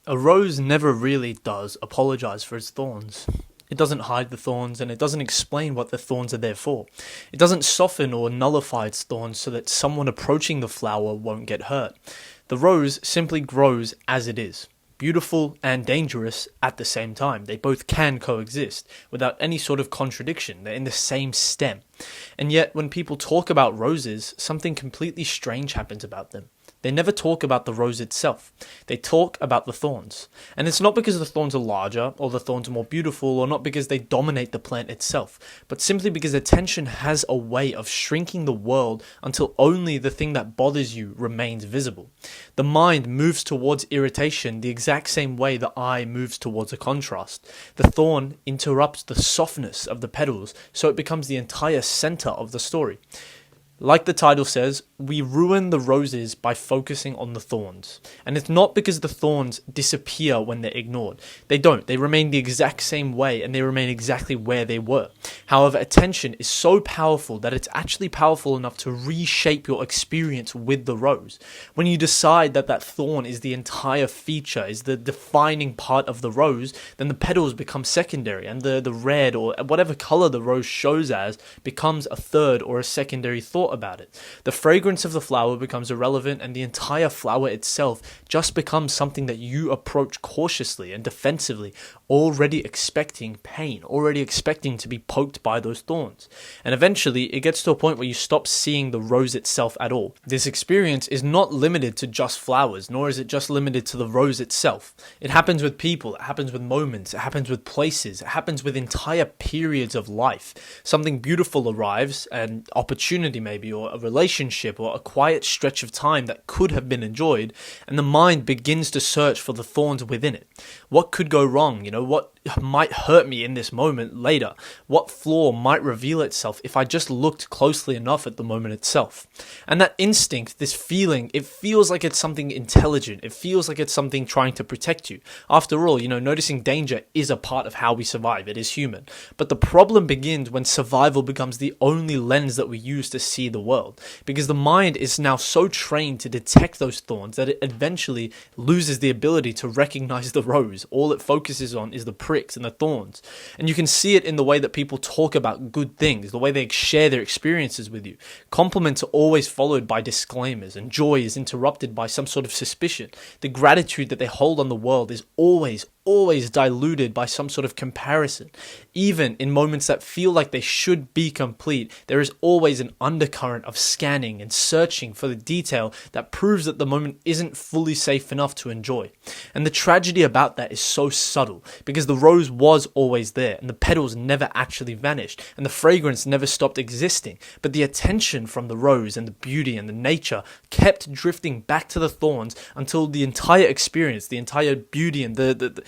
A rose never really does apologize for its thorns. It doesn't hide the thorns, and it doesn't explain what the thorns are there for. It doesn't soften or nullify its thorns so that someone approaching the flower won't get hurt. The rose simply grows as it is, beautiful and dangerous at the same time. They both can coexist without any sort of contradiction. They're in the same stem. And yet, when people talk about roses, something completely strange happens about them. They never talk about the rose itself. They talk about the thorns. And it's not because the thorns are larger, or the thorns are more beautiful, or not because they dominate the plant itself, but simply because attention has a way of shrinking the world until only the thing that bothers you remains visible. The mind moves towards irritation the exact same way the eye moves towards a contrast. The thorn interrupts the softness of the petals, so it becomes the entire center of the story. Like the title says, we ruin the roses by focusing on the thorns. And it's not because the thorns disappear when they're ignored. They don't. They remain the exact same way, and they remain exactly where they were. However, attention is so powerful that it's actually powerful enough to reshape your experience with the rose. When you decide that that thorn is the entire feature, is the defining part of the rose, then the petals become secondary, and the red or whatever color the rose shows as becomes a third or a secondary thought about it. The fragrance of the flower becomes irrelevant, and the entire flower itself just becomes something that you approach cautiously and defensively, already expecting pain, already expecting to be poked by those thorns. And eventually it gets to a point where you stop seeing the rose itself at all. This experience is not limited to just flowers, nor is it just limited to the rose itself. It happens with people, it happens with moments, it happens with places, it happens with entire periods of life. Something beautiful arrives, an opportunity maybe, or a relationship, or a quiet stretch of time that could have been enjoyed, and the mind begins to search for the thorns within it. What could go wrong? What might hurt me in this moment later? What flaw might reveal itself if I just looked closely enough at the moment itself? And that instinct, this feeling, it feels like it's something intelligent. It feels like it's something trying to protect you. After all, noticing danger is a part of how we survive. It is human. But the problem begins when survival becomes the only lens that we use to see the world. Because the mind is now so trained to detect those thorns that it eventually loses the ability to recognize the rose. All it focuses on is the pricks and the thorns. And you can see it in the way that people talk about good things, the way they share their experiences with you. Compliments are always followed by disclaimers, and joy is interrupted by some sort of suspicion. The gratitude that they hold on the world is always diluted by some sort of comparison. Even in moments that feel like they should be complete, there is always an undercurrent of scanning and searching for the detail that proves that the moment isn't fully safe enough to enjoy. And the tragedy about that is so subtle, because the rose was always there, and the petals never actually vanished, and the fragrance never stopped existing, but the attention from the rose and the beauty and the nature kept drifting back to the thorns until the entire experience, the entire beauty and the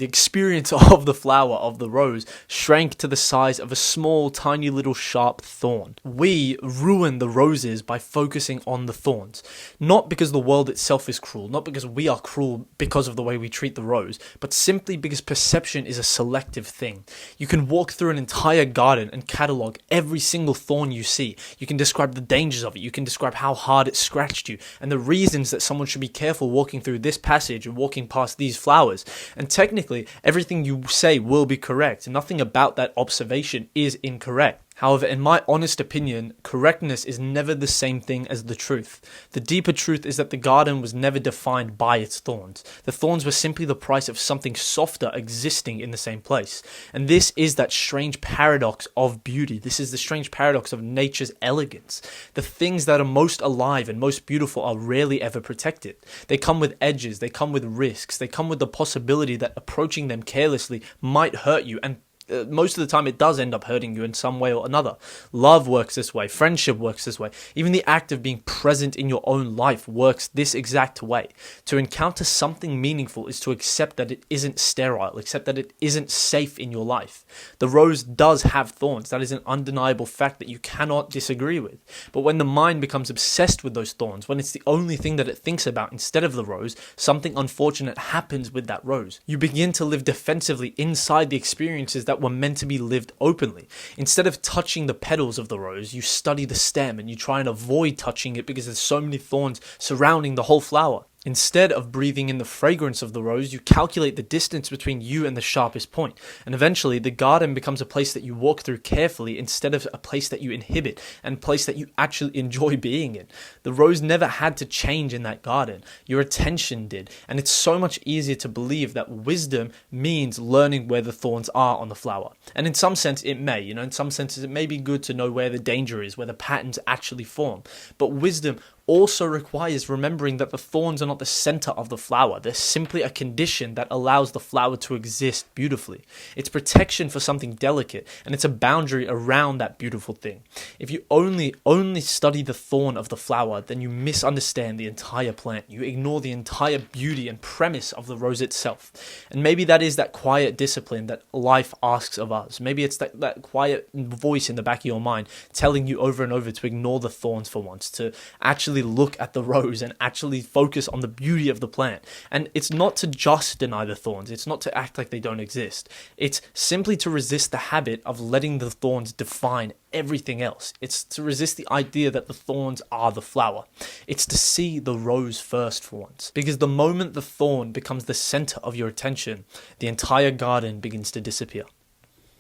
experience of the flower, of the rose, shrank to the size of a small, tiny little sharp thorn. We ruin the roses by focusing on the thorns. Not because the world itself is cruel, not because we are cruel because of the way we treat the rose, but simply because perception is a selective thing. You can walk through an entire garden and catalogue every single thorn you see. You can describe the dangers of it. You can describe how hard it scratched you, and the reasons that someone should be careful walking through this passage and walking past these flowers. And technically, everything you say will be correct. Nothing about that observation is incorrect. However, in my honest opinion, correctness is never the same thing as the truth. The deeper truth is that the garden was never defined by its thorns. The thorns were simply the price of something softer existing in the same place. And this is that strange paradox of beauty. This is the strange paradox of nature's elegance. The things that are most alive and most beautiful are rarely ever protected. They come with edges, they come with risks, they come with the possibility that approaching them carelessly might hurt you, and most of the time it does end up hurting you in some way or another. Love works this way. Friendship works this way. Even the act of being present in your own life works this exact way. To encounter something meaningful is to accept that it isn't sterile, accept that it isn't safe in your life. The rose does have thorns. That is an undeniable fact that you cannot disagree with. But when the mind becomes obsessed with those thorns, when it's the only thing that it thinks about instead of the rose, something unfortunate happens with that rose. You begin to live defensively inside the experiences that were meant to be lived openly. Instead of touching the petals of the rose, you study the stem and you try and avoid touching it because there's so many thorns surrounding the whole flower. Instead of breathing in the fragrance of the rose, you calculate the distance between you and the sharpest point. And eventually, the garden becomes a place that you walk through carefully instead of a place that you inhibit and a place that you actually enjoy being in. The rose never had to change in that garden. Your attention did. And it's so much easier to believe that wisdom means learning where the thorns are on the flower. And in some sense, it may. In some senses, it may be good to know where the danger is, where the patterns actually form. But wisdom also requires remembering that the thorns are not the center of the flower. They're simply a condition that allows the flower to exist beautifully. It's protection for something delicate, and it's a boundary around that beautiful thing. If you only study the thorn of the flower, then you misunderstand the entire plant. You ignore the entire beauty and premise of the rose itself. And maybe that is that quiet discipline that life asks of us. Maybe it's that quiet voice in the back of your mind telling you over and over to ignore the thorns for once, to actually look at the rose and actually focus on the beauty of the plant. And it's not to just deny the thorns. It's not to act like they don't exist. It's simply to resist the habit of letting the thorns define everything else. It's to resist the idea that the thorns are the flower. It's to see the rose first for once. Because the moment the thorn becomes the center of your attention, the entire garden begins to disappear.